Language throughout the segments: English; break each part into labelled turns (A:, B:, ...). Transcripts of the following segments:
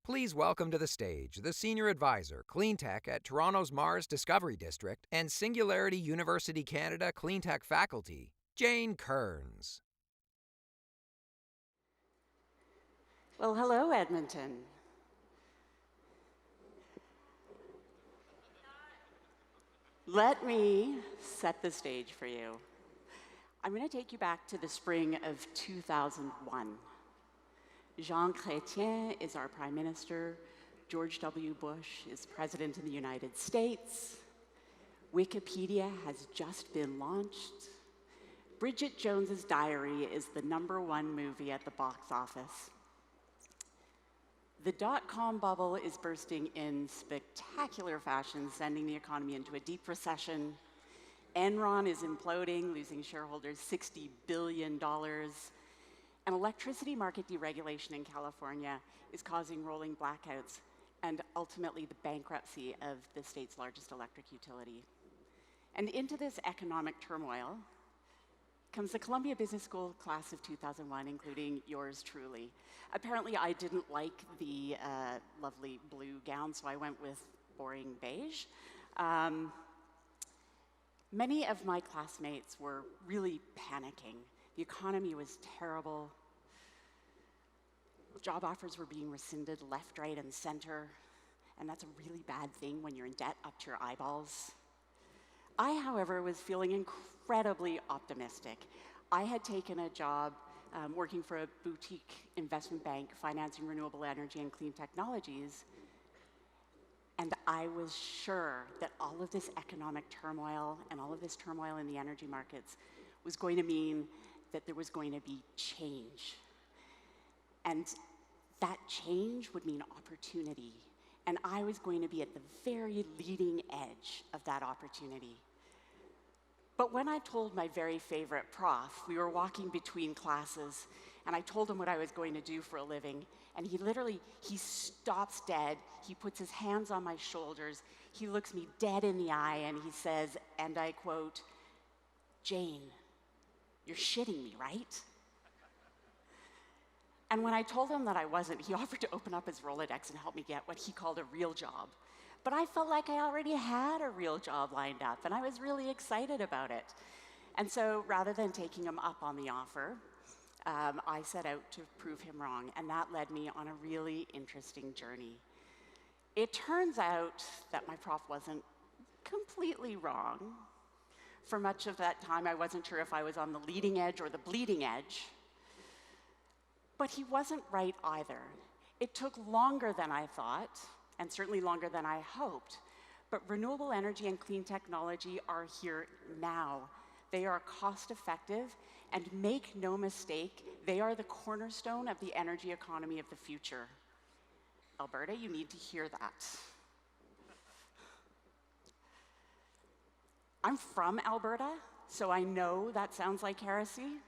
A: Please welcome to the stage the Senior Advisor, Cleantech at Toronto's Mars Discovery District and Singularity University Canada Cleantech faculty, Jane Kearns.
B: Well, hello, Edmonton. Let me set the stage for you. I'm going to take you back to the spring of 2001. Jean Chrétien is our Prime Minister. George W. Bush is President in the United States. Wikipedia has just been launched. Bridget Jones's Diary is the #1 movie at the box office. The dot-com bubble is bursting in spectacular fashion, sending the economy into a deep recession. Enron is imploding, losing shareholders $60 billion. And electricity market deregulation in California is causing rolling blackouts and ultimately the bankruptcy of the state's largest electric utility. And into this economic turmoil comes the Columbia Business School class of 2001, including yours truly. Apparently, I didn't like the lovely blue gown, so I went with boring beige. Many of my classmates were really panicking. The economy was terrible. Job offers were being rescinded left, right, and center, and that's a really bad thing when you're in debt up to your eyeballs. I, however, was feeling incredibly optimistic. I had taken a job working for a boutique investment bank financing renewable energy and clean technologies, and I was sure that all of this economic turmoil and all of this turmoil in the energy markets was going to mean that there was going to be change. And that change would mean opportunity. And I was going to be at the very leading edge of that opportunity. But when I told my very favorite prof, we were walking between classes, and I told him what I was going to do for a living, and he stops dead, he puts his hands on my shoulders, he looks me dead in the eye, and he says, and I quote, "Jane, you're shitting me, right?" And when I told him that I wasn't, he offered to open up his Rolodex and help me get what he called a real job. But I felt like I already had a real job lined up, and I was really excited about it. And so rather than taking him up on the offer, I set out to prove him wrong, and that led me on a really interesting journey. It turns out that my prof wasn't completely wrong. For much of that time, I wasn't sure if I was on the leading edge or the bleeding edge. But he wasn't right either. It took longer than I thought, and certainly longer than I hoped. But renewable energy and clean technology are here now. They are cost-effective, and make no mistake, they are the cornerstone of the energy economy of the future. Alberta, you need to hear that. I'm from Alberta, so I know that sounds like heresy.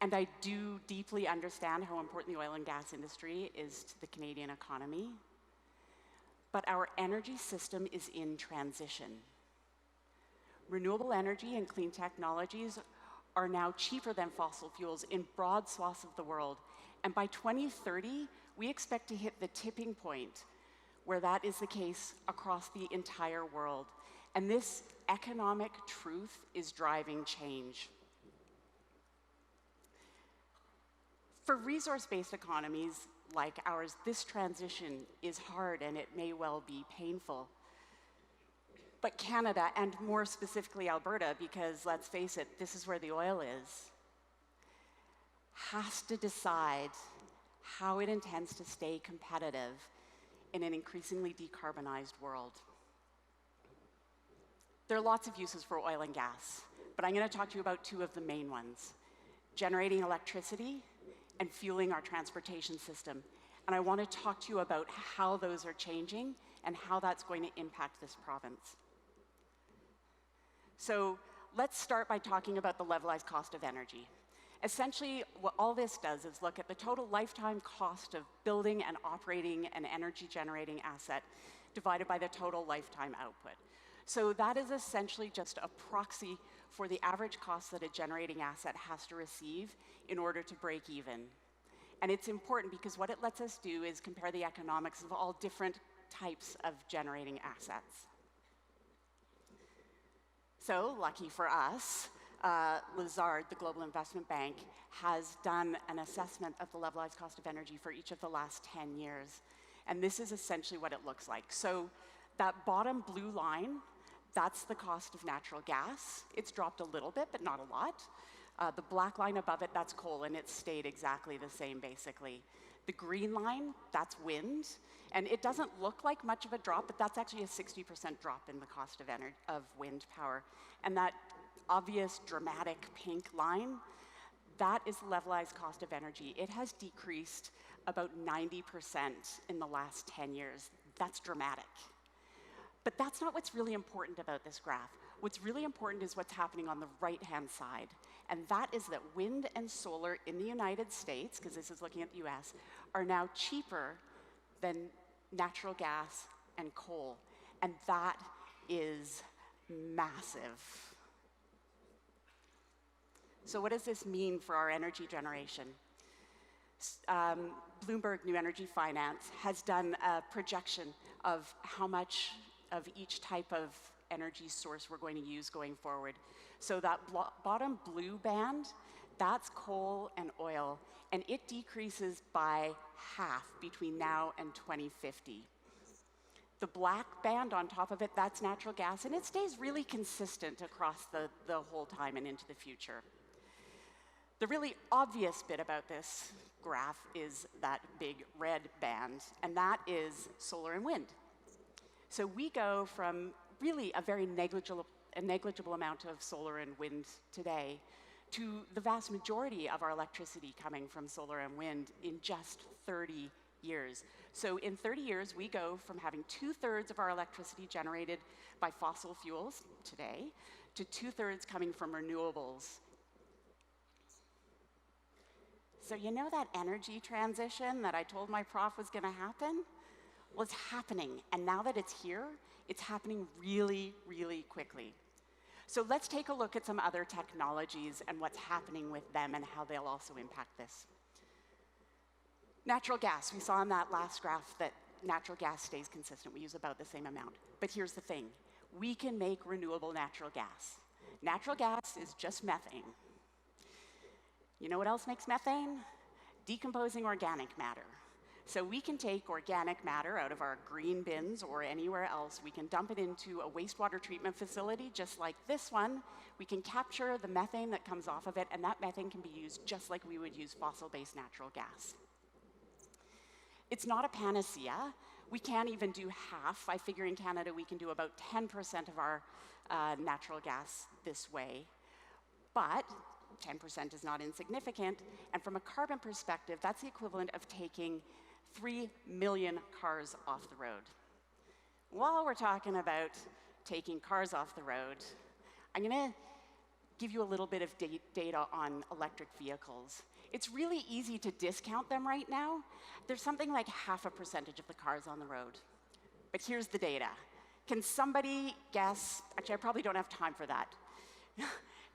B: And I do deeply understand how important the oil and gas industry is to the Canadian economy. But our energy system is in transition. Renewable energy and clean technologies are now cheaper than fossil fuels in broad swaths of the world. And by 2030, we expect to hit the tipping point where that is the case across the entire world. And this economic truth is driving change. For resource-based economies like ours, this transition is hard and it may well be painful. But Canada, and more specifically Alberta, because let's face it, this is where the oil is, has to decide how it intends to stay competitive in an increasingly decarbonized world. There are lots of uses for oil and gas, but I'm going to talk to you about two of the main ones: generating electricity and fueling our transportation system. And I want to talk to you about how those are changing and how that's going to impact this province. So let's start by talking about the levelized cost of energy. Essentially, what all this does is look at the total lifetime cost of building and operating an energy-generating asset divided by the total lifetime output. So that is essentially just a proxy for the average cost that a generating asset has to receive in order to break even. And it's important because what it lets us do is compare the economics of all different types of generating assets. So, lucky for us, Lazard, the Global Investment Bank, has done an assessment of the levelized cost of energy for each of the last 10 years. And this is essentially what it looks like. So that bottom blue line, that's the cost of natural gas. It's dropped a little bit, but not a lot. The black line above it, that's coal, and it's stayed exactly the same, basically. The green line, that's wind. And it doesn't look like much of a drop, but that's actually a 60% drop in the cost of wind power. And that obvious, dramatic pink line, that is the levelized cost of energy. It has decreased about 90% in the last 10 years. That's dramatic. But that's not what's really important about this graph. What's really important is what's happening on the right-hand side. And that is that wind and solar in the United States, because this is looking at the US, are now cheaper than natural gas and coal. And that is massive. So what does this mean for our energy generation? Bloomberg New Energy Finance has done a projection of how much of each type of energy source we're going to use going forward. So that bottom blue band, that's coal and oil, and it decreases by half between now and 2050. The black band on top of it, that's natural gas, and it stays really consistent across the whole time and into the future. The really obvious bit about this graph is that big red band, and that is solar and wind. So we go from really a very negligible amount of solar and wind today to the vast majority of our electricity coming from solar and wind in just 30 years. So in 30 years, we go from having 2/3 of our electricity generated by fossil fuels today to 2/3 coming from renewables. So you know that energy transition that I told my prof was going to happen? Well, it's happening. And now that it's here, it's happening really, really quickly. So let's take a look at some other technologies and what's happening with them and how they'll also impact this. Natural gas. We saw in that last graph that natural gas stays consistent. We use about the same amount. But here's the thing. We can make renewable natural gas. Natural gas is just methane. You know what else makes methane? Decomposing organic matter. So we can take organic matter out of our green bins or anywhere else. We can dump it into a wastewater treatment facility just like this one. We can capture the methane that comes off of it, and that methane can be used just like we would use fossil-based natural gas. It's not a panacea. We can't even do half. I figure in Canada we can do about 10% of our natural gas this way. But 10% is not insignificant, and from a carbon perspective, that's the equivalent of taking 3 million cars off the road. While we're talking about taking cars off the road, I'm going to give you a little bit of data on electric vehicles. It's really easy to discount them right now. There's something like 0.5% of the cars on the road. But here's the data. Can somebody guess? Actually, I probably don't have time for that.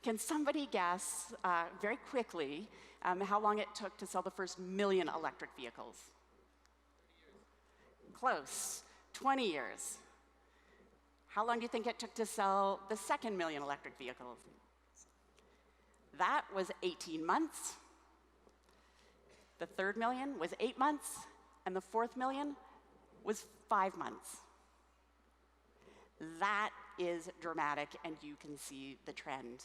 B: Can somebody guess very quickly how long it took to sell the first 1 million electric vehicles? 30 years. Close. 20 years. How long do you think it took to sell the second 1 million electric vehicles? That was 18 months. The third 1 million was 8 months, and the fourth 1 million was 5 months. That is dramatic, and you can see the trend.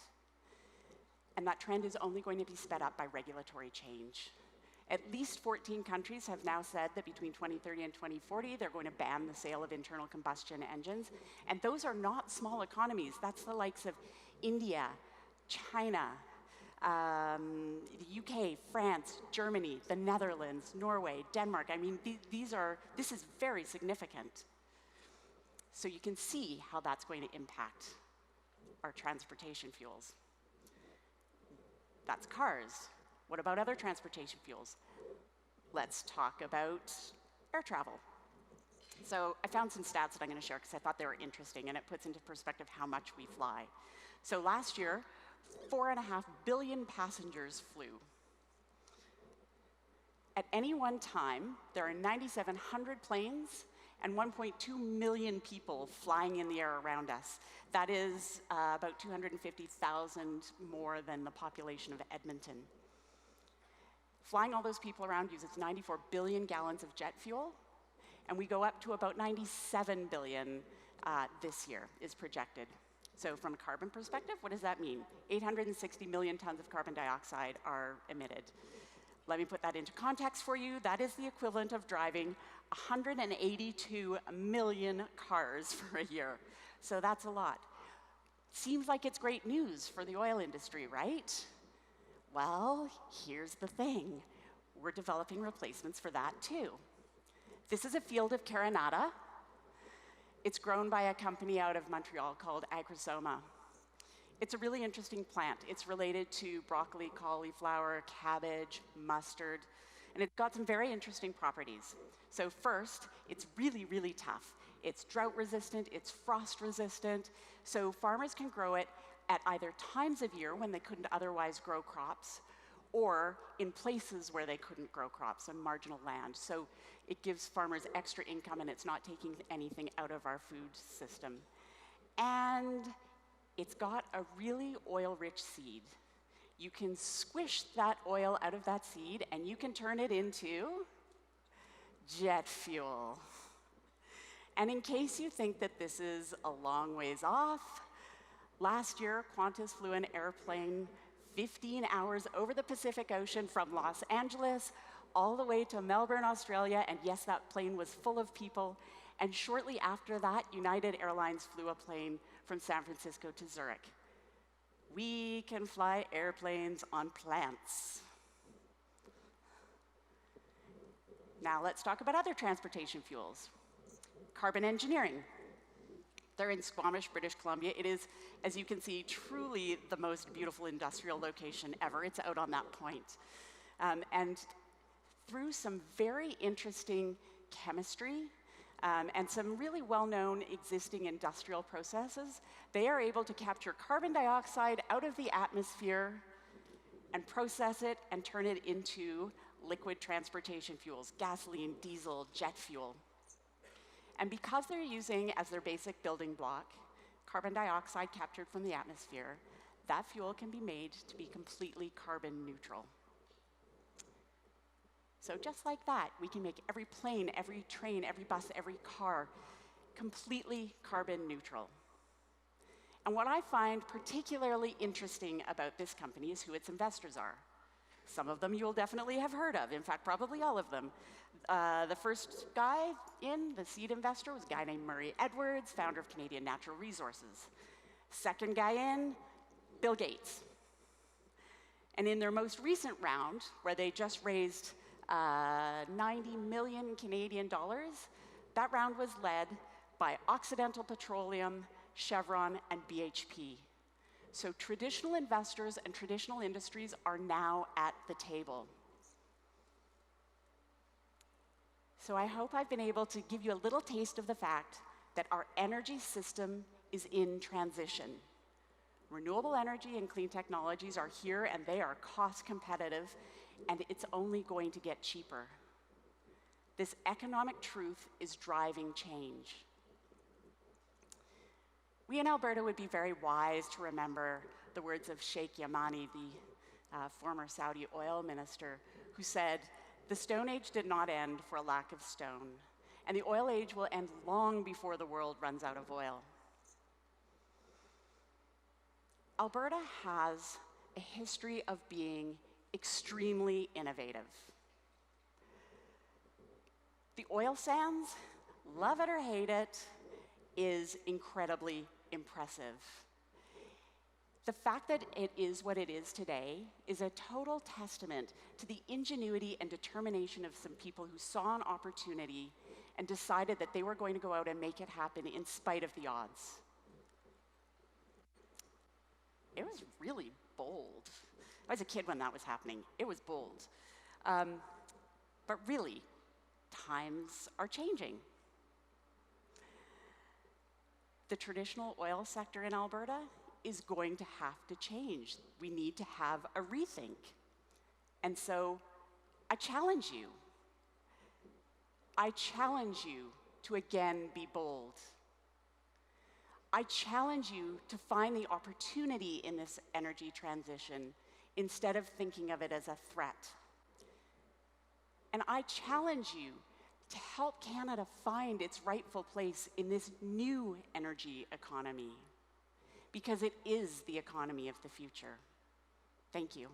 B: And that trend is only going to be sped up by regulatory change. At least 14 countries have now said that between 2030 and 2040, they're going to ban the sale of internal combustion engines. And those are not small economies. That's the likes of India, China, the UK, France, Germany, the Netherlands, Norway, Denmark. I mean, this is very significant. So you can see how that's going to impact our transportation fuels. That's cars. What about other transportation fuels? Let's talk about air travel. So I found some stats that I'm going to share because I thought they were interesting, and it puts into perspective how much we fly. So last year, 4.5 billion passengers flew. At any one time, there are 9,700 planes and 1.2 million people flying in the air around us. That is about 250,000 more than the population of Edmonton. Flying all those people around uses 94 billion gallons of jet fuel, and we go up to about 97 billion this year is projected. So from a carbon perspective, what does that mean? 860 million tons of carbon dioxide are emitted. Let me put that into context for you. That is the equivalent of driving 182 million cars for a year. So that's a lot. Seems like it's great news for the oil industry, right? Well, here's the thing. We're developing replacements for that too. This is a field of carinata. It's grown by a company out of Montreal called Agrosoma. It's a really interesting plant. It's related to broccoli, cauliflower, cabbage, mustard, and it's got some very interesting properties. So first, it's really, really tough. It's drought resistant, it's frost resistant, so farmers can grow it at either times of year when they couldn't otherwise grow crops, or in places where they couldn't grow crops on marginal land. So it gives farmers extra income and it's not taking anything out of our food system. And it's got a really oil-rich seed. You can squish that oil out of that seed and you can turn it into jet fuel. And in case you think that this is a long ways off, last year Qantas flew an airplane 15 hours over the Pacific Ocean from Los Angeles all the way to Melbourne, Australia, and yes, that plane was full of people. And shortly after that, United Airlines flew a plane from San Francisco to Zurich. We can fly airplanes on plants. Now let's talk about other transportation fuels. Carbon engineering. They're in Squamish, British Columbia. It is, as you can see, truly the most beautiful industrial location ever. It's out on that point. And through some very interesting chemistry and some really well-known existing industrial processes, they are able to capture carbon dioxide out of the atmosphere and process it and turn it into liquid transportation fuels, gasoline, diesel, jet fuel. And because they're using as their basic building block carbon dioxide captured from the atmosphere, that fuel can be made to be completely carbon neutral. So just like that, we can make every plane, every train, every bus, every car completely carbon neutral. And what I find particularly interesting about this company is who its investors are. Some of them you'll definitely have heard of, in fact, probably all of them. The first guy in, the seed investor, was a guy named Murray Edwards, founder of Canadian Natural Resources. Second guy in, Bill Gates. And in their most recent round, where they just raised 90 million Canadian dollars, that round was led by Occidental Petroleum, Chevron, and BHP. So traditional investors and traditional industries are now at the table. So I hope I've been able to give you a little taste of the fact that our energy system is in transition. Renewable energy and clean technologies are here and they are cost competitive, and it's only going to get cheaper. This economic truth is driving change. We in Alberta would be very wise to remember the words of Sheikh Yamani, the former Saudi oil minister, who said, "The Stone Age did not end for a lack of stone, and the oil age will end long before the world runs out of oil." Alberta has a history of being extremely innovative. The oil sands, love it or hate it, is incredibly impressive. The fact that it is what it is today is a total testament to the ingenuity and determination of some people who saw an opportunity and decided that they were going to go out and make it happen in spite of the odds. It was really bold. I was a kid when that was happening. It was bold. But really, times are changing. The traditional oil sector in Alberta is going to have to change. We need to have a rethink. And so I challenge you. I challenge you to again be bold. I challenge you to find the opportunity in this energy transition instead of thinking of it as a threat. And I challenge you to help Canada find its rightful place in this new energy economy, because it is the economy of the future. Thank you.